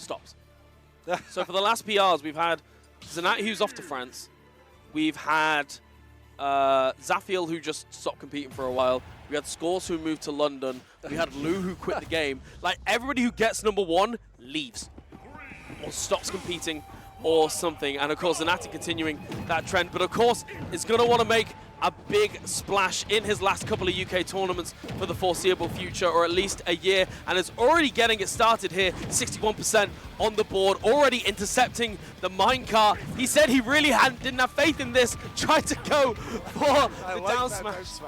stops. So for the last PRs, we've had Zenatti, who's off to France. We've had Zafiel, who just stopped competing for a while. We had Scores, who moved to London. We had Lou, who quit the game. Like, everybody who gets #1 leaves or stops competing or something. And, of course, Zenatti continuing that trend. But, of course, is going to want to make a big splash in his last couple of UK tournaments for the foreseeable future, or at least a year, and is already getting it started here. 61% on the board, already intercepting the minecart. He said he really didn't have faith in this, tried to go for the down smash.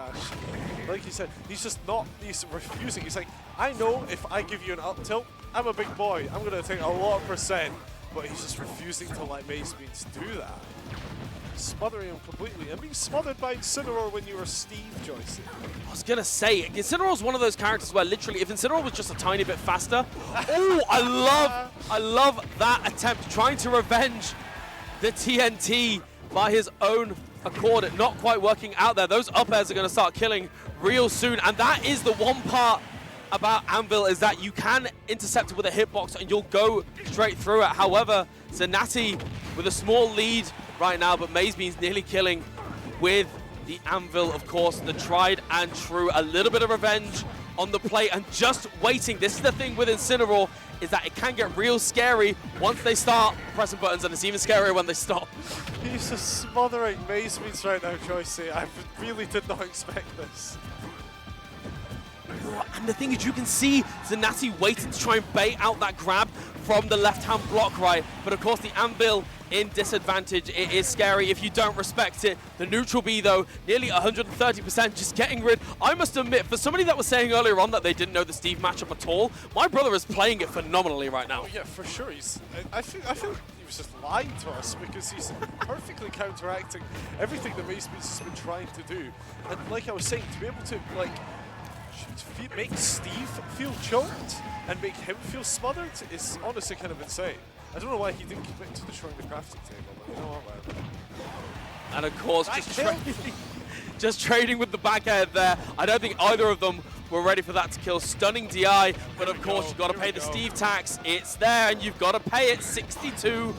Like you said, he's refusing. He's like, I know if I give you an up tilt, I'm a big boy, I'm going to take a lot of %, but he's just refusing to let MazeBeans do that. Smothering him completely, and being smothered by Incineroar when you were Steve, Joyce. I was going to say, Incineroar's one of those characters where literally, if Incineroar was just a tiny bit faster, oh, I love that attempt, trying to revenge the TNT by his own accord. It not quite working out there. Those up airs are going to start killing real soon, and that is the one part about Anvil, is that you can intercept it with a hitbox and you'll go straight through it. However, Zenatti with a small lead right now, but MazeBeans nearly killing with the Anvil, of course, the tried and true. A little bit of revenge on the plate and just waiting. This is the thing with Incineroar, is that it can get real scary once they start pressing buttons, and it's even scarier when they stop. He's just smothering MazeBeans right now, Joyce. I really did not expect this. And the thing is, you can see Zenatti waiting to try and bait out that grab from the left-hand block, right? But of course, the Anvil in disadvantage. It is scary if you don't respect it. The neutral B, though, nearly 130%, just getting rid. I must admit, for somebody that was saying earlier on that they didn't know the Steve matchup at all, my brother is playing it phenomenally right now. Oh, yeah, for sure. I feel he was just lying to us, because he's perfectly counteracting everything that MazeBeans has been trying to do. And like I was saying, to be able to, like, make Steve feel choked and make him feel smothered is honestly kind of insane. I don't know why he didn't commit to destroying the crafting table, but you know what, man. And of course, just trading with the back air there. I don't think either of them were ready for that to kill. Stunning DI, but of course you've got to pay the Steve tax. It's there, and you've got to pay it. 62%,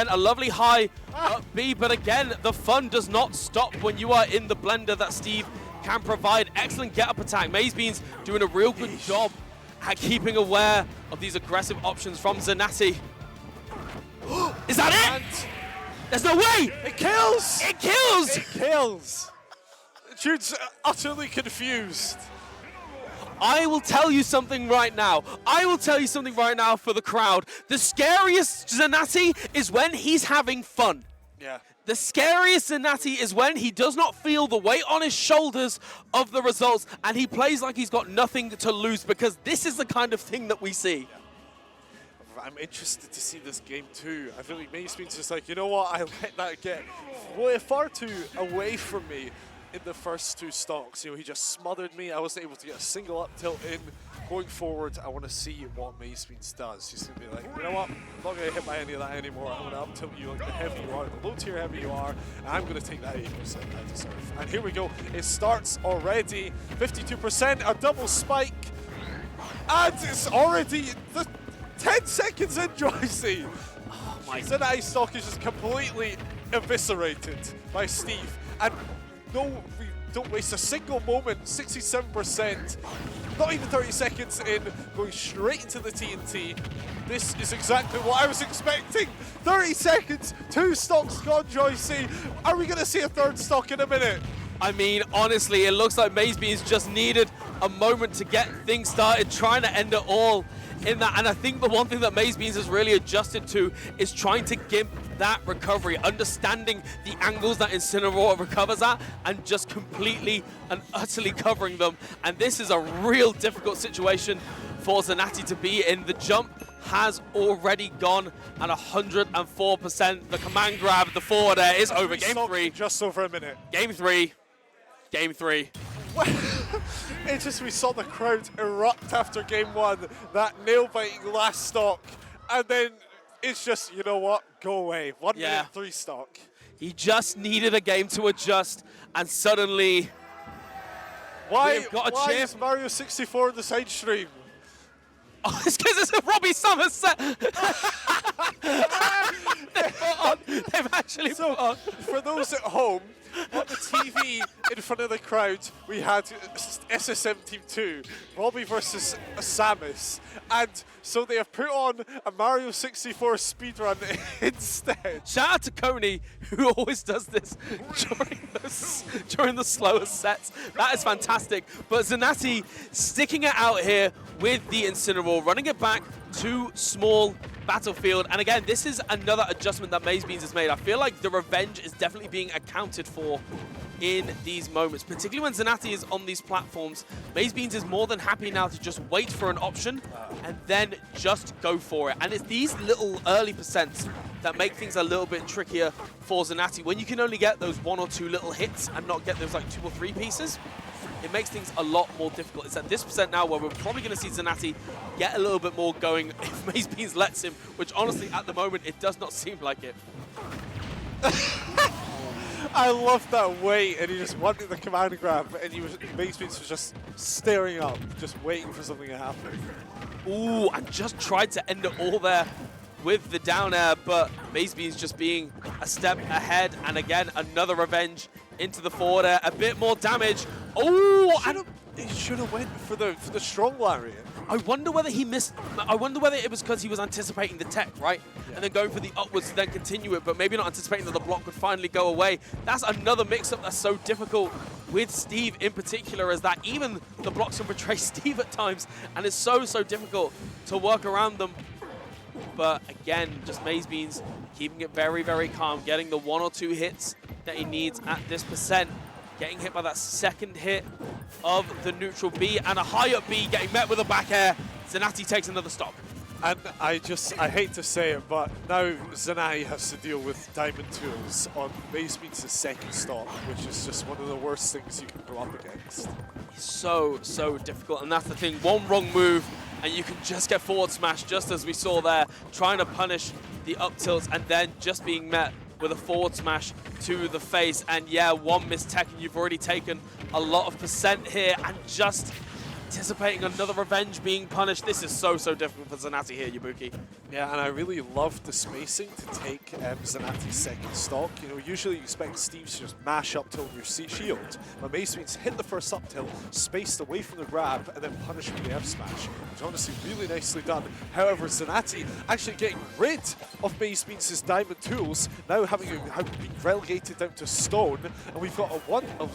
a lovely high up B, but again, the fun does not stop when you are in the blender that Steve can provide. Excellent get-up attack. MazeBeans doing a real good job at keeping aware of these aggressive options from Zenatti. Is that it? There's no way! It kills! It kills! It kills! Jude's utterly confused. I will tell you something right now. I will tell you something right now for the crowd. The scariest Zenatti is when he's having fun. Yeah. The scariest Zenatti is when he does not feel the weight on his shoulders of the results, and he plays like he's got nothing to lose, because this is the kind of thing that we see. Yeah. I'm interested to see this game too. I feel like MazeBeans just like, you know what, I let that get far too away from me in the first two stocks. You know, he just smothered me. I wasn't able to get a single up tilt in. Going forward, I want to see what MazeBeans does. He's going to be like, you know what, I'm not going to hit by any of that anymore. I'm going to up tilt you like the heavy you are, the low tier heavy you are, and I'm going to take that 80% I deserve. And here we go. It starts already. 52%, a double spike, and it's already 10 seconds in, Joyce. Oh my God. Zenatti stock is just completely eviscerated by Steve. And no, we don't waste a single moment. 67%, not even 30 seconds in, going straight into the TNT. This is exactly what I was expecting. 30 seconds, 2 stocks gone, Joyce. Are we going to see a third stock in a minute? I mean, honestly, it looks like MazeBeans just needed a moment to get things started, trying to end it all in that. And I think the one thing that MazeBeans has really adjusted to is trying to gimp that recovery, understanding the angles that Incineroar recovers at, and just completely and utterly covering them. And this is a real difficult situation for Zenatti to be in. The jump has already gone at 104%. The command grab, the forward air is over. Game 3. Just over a minute. Game 3. Game 3. It's just, we saw the crowd erupt after game 1, that nail-biting last stock, and then it's just, you know what, go away. 1 minute, 3 stock. He just needed a game to adjust, and suddenly why we've got a champ. Is Mario 64 in the side stream? Oh, it's because it's a Robbie Summers set. They've actually put on. For those at home, on the TV in front of the crowd, we had SSM Team 2, Robbie versus Samus, and so they have put on a Mario 64 speedrun instead. Shout out to Coney, who always does this during the slower sets. That is fantastic. But Zenatti sticking it out here with the Incineroar, running it back to small battlefield. And again, this is another adjustment that MazeBeans has made. I feel like the revenge is definitely being accounted for in these moments, particularly when Zenatti is on these platforms. MazeBeans is more than happy now to just wait for an option and then just go for it. And it's these little early percents that make things a little bit trickier for Zenatti. When you can only get those 1 or 2 little hits and not get those like 2 or 3 pieces, it makes things a lot more difficult. It's at this percent now where we're probably going to see Zenatti get a little bit more going if MazeBeans lets him, which honestly at the moment it does not seem like it. I love that wait, and he just wanted the command grab, and MazeBeans was just staring up, just waiting for something to happen. Ooh, and just tried to end it all there with the down air, but MazeBeans just being a step ahead, and again, another revenge into the forward air, a bit more damage. Oh, He should have went for the strong lariat. I wonder whether he missed. I wonder whether it was because he was anticipating the tech, right? Yeah. And then going for the upwards to then continue it, but maybe not anticipating that the block would finally go away. That's another mix-up that's so difficult with Steve in particular, as that even the blocks can betray Steve at times, and it's so difficult to work around them. But again, just MazeBeans keeping it very calm, getting the 1 or 2 hits that he needs at this percent. Getting hit by that second hit of the neutral B, and a high up B getting met with a back air. Zenatti takes another stock. And I hate to say it, but now Zenatti has to deal with Diamond Tools on MazeBeans' second stock, which is just one of the worst things you can go up against. So difficult, and that's the thing. One wrong move, and you can just get forward smash, just as we saw there, trying to punish the up tilts, and then just being met with a forward smash to the face. And yeah, one missed tech, and you've already taken a lot of percent here, and just anticipating another revenge being punished. This is so difficult for Zenatti here, Yabuki. Yeah, and I really love the spacing to take Zenatti's second stock. You know, usually you expect Steve to just mash up tilt your shield, but MazeBeans hit the first up tilt, spaced away from the grab, and then punish with the F smash, which honestly really nicely done. However, Zenatti actually getting rid of MazeBeans' Diamond Tools, now having been relegated down to Stone, and we've got a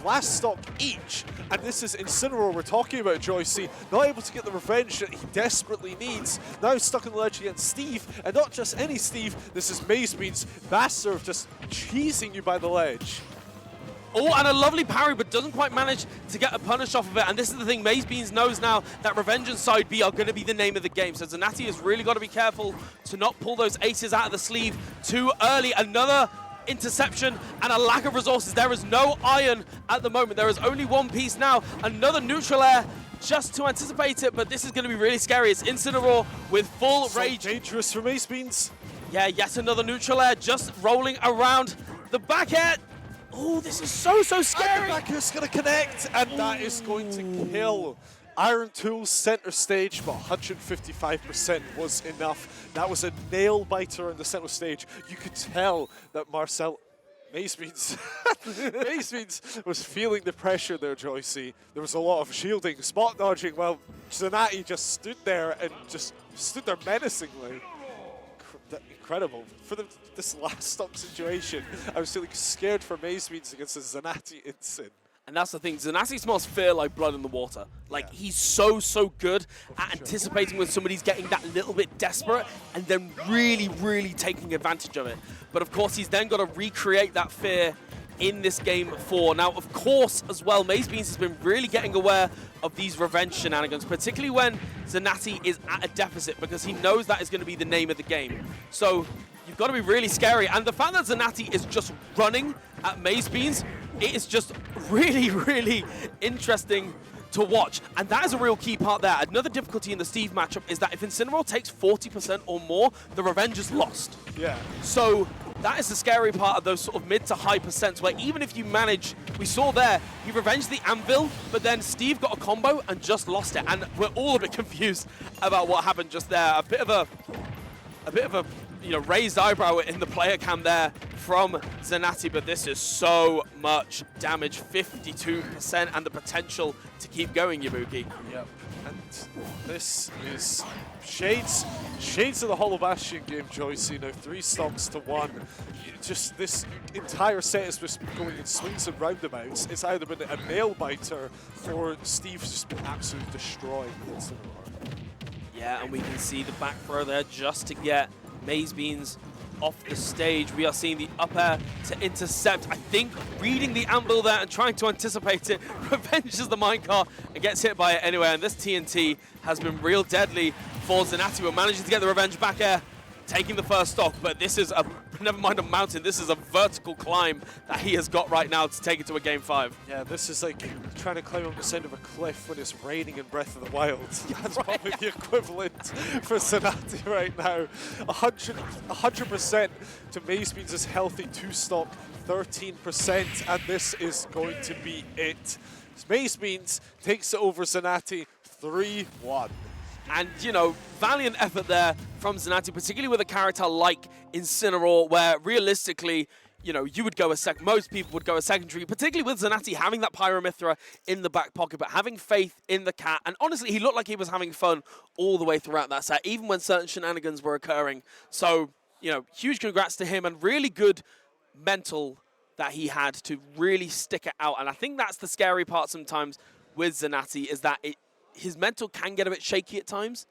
last stock each, and this is Incineroar we're talking about, Joyce. Not able to get the revenge that he desperately needs. Now stuck on the ledge against Steve, and not just any Steve, this is MazeBeans. Master just cheesing you by the ledge. Oh, and a lovely parry, but doesn't quite manage to get a punish off of it. And this is the thing, MazeBeans knows now that revenge and side B are going to be the name of the game. So Zenatti has really got to be careful to not pull those aces out of the sleeve too early. Another interception and a lack of resources. There is no iron at the moment. There is only one piece now. Another neutral air just to anticipate it, but this is going to be really scary. It's Incineroar with full rage. Dangerous for MazeBeans. Yeah, yet another neutral air just rolling around the back air. Oh, this is so scary. And the back air's going to connect, and that is going to kill. Iron Tools center stage, but 155% was enough. That was a nail biter on the center stage. You could tell that MazeBeans was feeling the pressure there, Joycey. There was a lot of shielding, spot dodging, while Zenatti just stood there and just stood there menacingly. Incredible. For this last stock situation, I was feeling scared for MazeBeans against the Zenatti Incin. And that's the thing, Zenatti smells fear like blood in the water. Like, he's so good at anticipating when somebody's getting that little bit desperate and then really taking advantage of it. But of course, he's then got to recreate that fear in this game 4. Now, of course, as well, MazeBeans has been really getting aware of these revenge shenanigans, particularly when Zenatti is at a deficit, because he knows that is going to be the name of the game. So you've got to be really scary. And the fact that Zenatti is just running at MazeBeans, it is just really interesting to watch. And that is a real key part there. Another difficulty in the Steve matchup is that if Incineroar takes 40% or more, the revenge is lost. Yeah. So that is the scary part of those sort of mid to high percents where even if you manage, we saw there, he revenged the anvil, but then Steve got a combo and just lost it. And we're all a bit confused about what happened just there. A bit of a raised eyebrow in the player cam there from Zenatti, but this is so much damage, 52%, and the potential to keep going, Yabuki. Yep, and this is shades of the Hollow Bastion game, Joyce. 3 stocks to 1. Just this entire set has just been going in swings and roundabouts. It's either been a nail biter or Steve's just been absolutely destroying Incineroar. Yeah, and we can see the back throw there just to get MazeBeans off the stage. We are seeing the up air to intercept. I think reading the anvil there and trying to anticipate it, revenges the minecart and gets hit by it anyway. And this TNT has been real deadly for Zenatti. We're managing to get the revenge back air, taking the first stock, but this is a, never mind a mountain, this is a vertical climb that he has got right now to take it to a game 5. Yeah, this is like trying to climb up the side of a cliff when it's raining in Breath of the Wild. That's probably the equivalent for Zenatti right now. 100% to MazeBeans' healthy 2-stock, 13%, and this is going to be it. MazeBeans takes it over Zenatti 3-1. And, valiant effort there from Zenatti, particularly with a character like Incineroar, where realistically, you would go most people would go a secondary, particularly with Zenatti having that Pyromithra in the back pocket, but having faith in the cat. And honestly, he looked like he was having fun all the way throughout that set, even when certain shenanigans were occurring. So, huge congrats to him and really good mental that he had to really stick it out. And I think that's the scary part sometimes with Zenatti, is that his mental can get a bit shaky at times,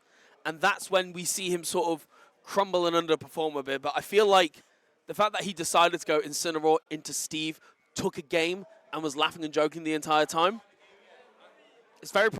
and that's when we see him sort of crumble and underperform a bit. But I feel like the fact that he decided to go Incineroar into Steve, took a game, and was laughing and joking the entire time, it's very